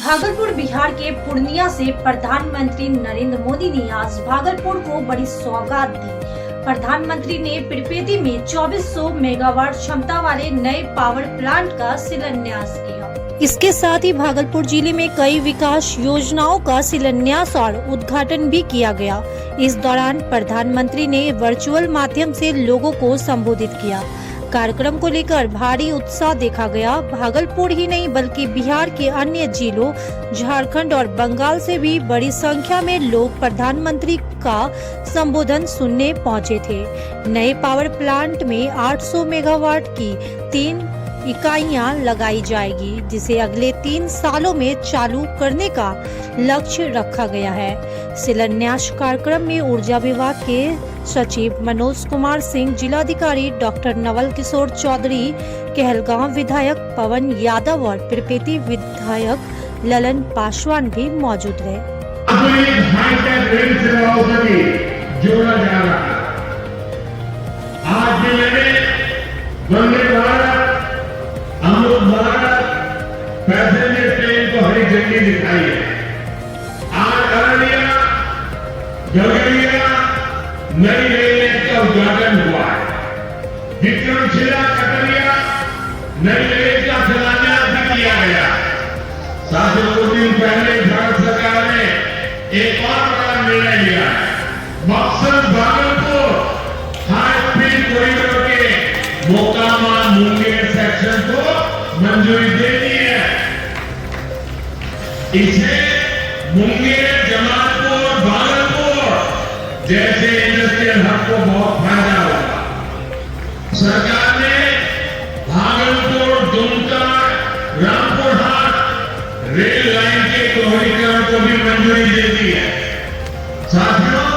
भागलपुर बिहार के पूर्णिया से प्रधानमंत्री नरेंद्र मोदी ने आज भागलपुर को बड़ी सौगात दी। प्रधानमंत्री ने पिरपेती में 2400 मेगावाट क्षमता वाले नए पावर प्लांट का शिलान्यास किया। इसके साथ ही भागलपुर जिले में कई विकास योजनाओं का शिलान्यास और उद्घाटन भी किया गया। इस दौरान प्रधानमंत्री ने वर्चुअल माध्यम से लोगों को संबोधित किया। कार्यक्रम को लेकर भारी उत्साह देखा गया। भागलपुर ही नहीं बल्कि बिहार के अन्य जिलों, झारखंड और बंगाल से भी बड़ी संख्या में लोग प्रधानमंत्री का संबोधन सुनने पहुंचे थे। नए पावर प्लांट में 800 मेगावाट की 3 इकाइयां लगाई जाएगी, जिसे अगले 3 सालों में चालू करने का लक्ष्य रखा गया है। शिलान्यास कार्यक्रम में ऊर्जा विभाग के सचिव मनोज कुमार सिंह, जिलाधिकारी डॉक्टर नवल किशोर चौधरी, कहलगांव विधायक पवन यादव और पिरपेती विधायक ललन पासवान भी मौजूद रहे। अमृत भारत पैसेंजर ट्रेन को हरी झंडी दिखाई है। आज अररिया गगरिया नई रेल का उद्घाटन हुआ है। विक्रमशिला कटरिया नई रेल का शिलान्यास भी किया गया। साथियों, कुछ दिन पहले भारत सरकार ने एक और बड़ा निर्णय लिया है। मकसद भागलपुर हाई स्पीड कॉरिडोर के मोकामा मुंगेर सेक्शन को मंजूरी दे दी है। इसे मुंगेर, जमालपुर, भागलपुर जैसे इंडस्ट्रियल हब को बहुत फायदा होगा। सरकार ने भागलपुर, दुमका, रामपुरहाट रेल लाइन के दोहरीकरण को भी मंजूरी दे दी है। साथियों,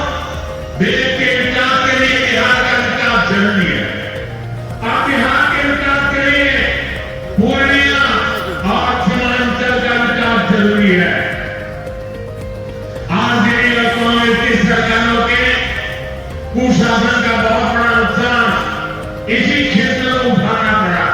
देश के विकास के लिए बिहार का विकास जरूरी है। आप बिहार के विकास के लिए पूर्णिया और सीमांचल का विकास जरूरी है। आरजेडी और कांग्रेस की सरकारों के कुशासन का बहुत बड़ा नुकसान इसी क्षेत्र को उठाना पड़ा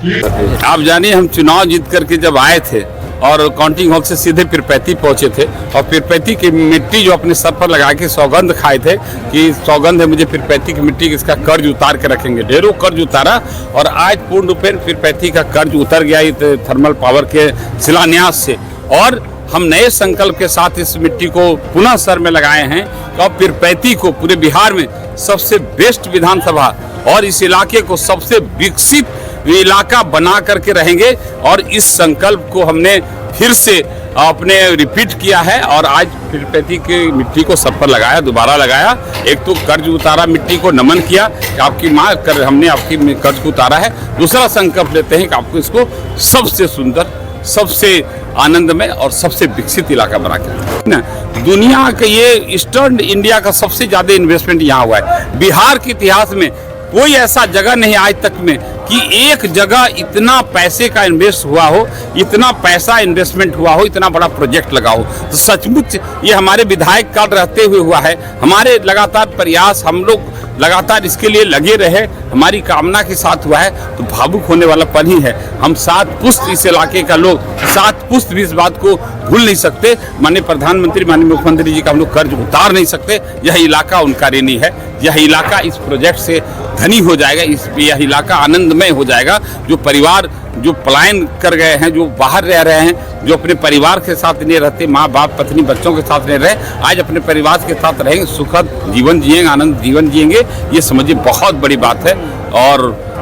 है। आप जानिए, हम चुनाव जीत करके जब आए थे और काउंटिंग हॉल से सीधे पिरपेती पहुंचे थे और पिरपेती की मिट्टी जो अपने सर पर लगा के सौगंध खाए थे कि सौगंध है मुझे पिरपेती की मिट्टी, इसका कर्ज उतार के रखेंगे। ढेरों कर्ज उतारा और आज पूर्ण रूपेण पिरपेती का कर्ज उतर गया थर्मल पावर के शिलान्यास से। और हम नए संकल्प के साथ इस मिट्टी को पुनः सर में लगाए हैं और पिरपेती को पूरे बिहार में सबसे बेस्ट विधानसभा और इस इलाके को सबसे विकसित इलाका बना करके रहेंगे। और इस संकल्प को हमने फिर से अपने रिपीट किया है और आज पिरपेती की मिट्टी को सब पर लगाया, दोबारा लगाया। एक तो कर्ज उतारा, मिट्टी को नमन किया कि आपकी माँ कर हमने आपकी कर्ज को उतारा है। दूसरा संकल्प लेते हैं कि आपको इसको सबसे सुंदर, सबसे आनंदमय और सबसे विकसित इलाका बना के दुनिया का ये ईस्टर्न इंडिया का सबसे ज्यादा इन्वेस्टमेंट यहाँ हुआ है। बिहार के इतिहास में कोई ऐसा जगह नहीं आज तक में कि एक जगह इतना पैसे का इन्वेस्ट हुआ हो, इतना पैसा इन्वेस्टमेंट हुआ हो, इतना बड़ा प्रोजेक्ट लगा हो। तो सचमुच ये हमारे विधायक काल रहते हुए हुआ है। हमारे लगातार प्रयास, हम लोग लगातार इसके लिए लगे रहे, हमारी कामना के साथ हुआ है। तो भावुक होने वाला पल ही है। हम 7 पुश्त इस इलाके का लोग 7 पुश्त भी इस बात को भूल नहीं सकते। माननीय प्रधानमंत्री, माननीय मुख्यमंत्री जी का हम लोग कर्ज उतार नहीं सकते। यह इलाका उनका ऋणी है। यह इलाका इस प्रोजेक्ट से धनी हो जाएगा। यह इलाका आनंदमय हो जाएगा। जो परिवार जो पलायन कर गए हैं, जो बाहर रह रहे हैं, जो अपने परिवार के साथ नहीं रहते, माँ बाप पत्नी बच्चों के साथ नहीं रहे, आज अपने परिवार के साथ रहेंगे, सुखद जीवन जिएंगे, आनंद जीवन जिएंगे। ये समझिए बहुत बड़ी बात है और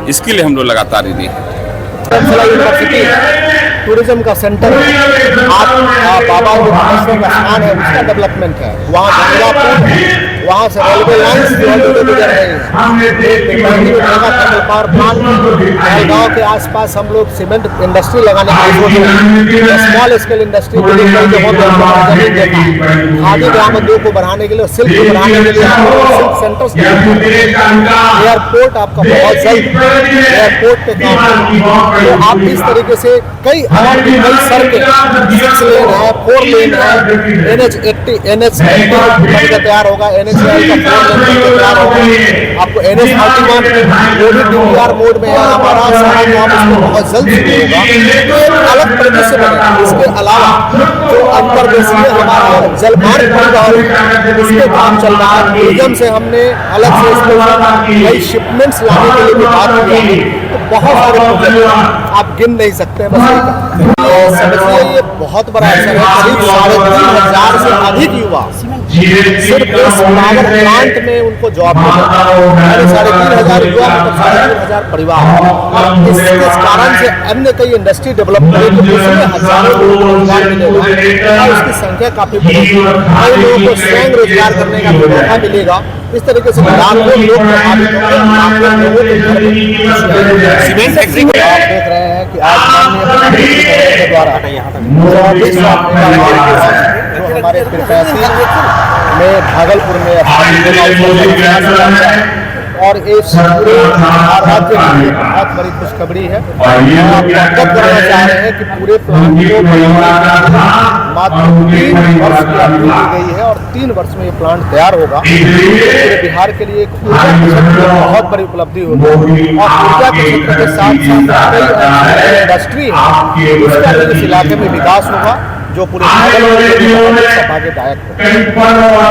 इसके लिए हम लोग लगातार ऋणी हैं। यूनिवर्सिटी टूरिज्म का सेंटर आप बाबा का स्थान है, उसका डेवलपमेंट है। वहाँ वहाँ से रेलवे लाइन्स गुजर रही है। गाँव के आसपास हम लोग सीमेंट इंडस्ट्री लगाने की सोच रहे हैं। स्मॉल स्केल इंडस्ट्री खादी ग्राम उद्योग को बढ़ाने के लिए, सिल्क को बढ़ाने के लिए सिल्क सेंटर्स, एयरपोर्ट आपका बहुत जल्द एयरपोर्ट पे काम। तो आप इस तरीके से कई सड़कें 6 लेन है, 4 लेन है, NH 80 तैयार होगा, NH DCI का फोन लेकर तैयार होगा। आपको NH-31 वो भी DVR मोड में है हमारा, सारा काम इसमें बहुत जल्द शुरू होगा। तो एक अलग परिदृश्य बनेगा। इसके अलावा जो अंतर्देशीय हमारा जलमार्ग परिवहन इसमें काम चल रहा है, टूरिज्म से हमने अलग से इसमें नई शिपमेंट्स लाने के लिए भी बात की है। तो बहुत सारे प्रोजेक्ट आप गिन नहीं सकते हैं। बस समझिए ये बहुत बड़ा अवसर है। करीब 3,500 से अधिक युवा सिर्फ इस पावर प्लांट में उनको जॉब मिलेगा। 3,500 युवा मतलब 3,500 परिवार, और इस कारण से अन्य कई इंडस्ट्री डेवलप करेंगे तो उसमें हजारों लोगों को रोजगार मिलेगा और उसकी संख्या काफी बढ़ेगी। कई लोगों को स्वयं रोजगार करने का मौका मिलेगा। इस तरीके से लाखों लोग प्रभावित होंगे, लाखों लोगों के घर में सीमेंट फैक्ट्री को आप देख रहे हैं कि आज माननीय प्रधानमंत्री के द्वारा 24 जो हमारे पिरपैती में भागलपुर में और एक पूरे राज्य की बहुत बड़ी खुशखबरी है। अवगत कराना चाह रहे हैं कि पूरे प्लांट को मात्र 3 वर्ष की अवधि दी गई है और 3 वर्ष में ये प्लांट तैयार होगा। पूरे बिहार के लिए एक ऊर्जा के क्षेत्र में बहुत बड़ी उपलब्धि होगी और ऊर्जा के क्षेत्र के साथ साथ कई इंडस्ट्री है उसका इस इलाके में विकास होगा जो पूरे भागलपुर के लिए बहुत सौभाग्यदायक होगा।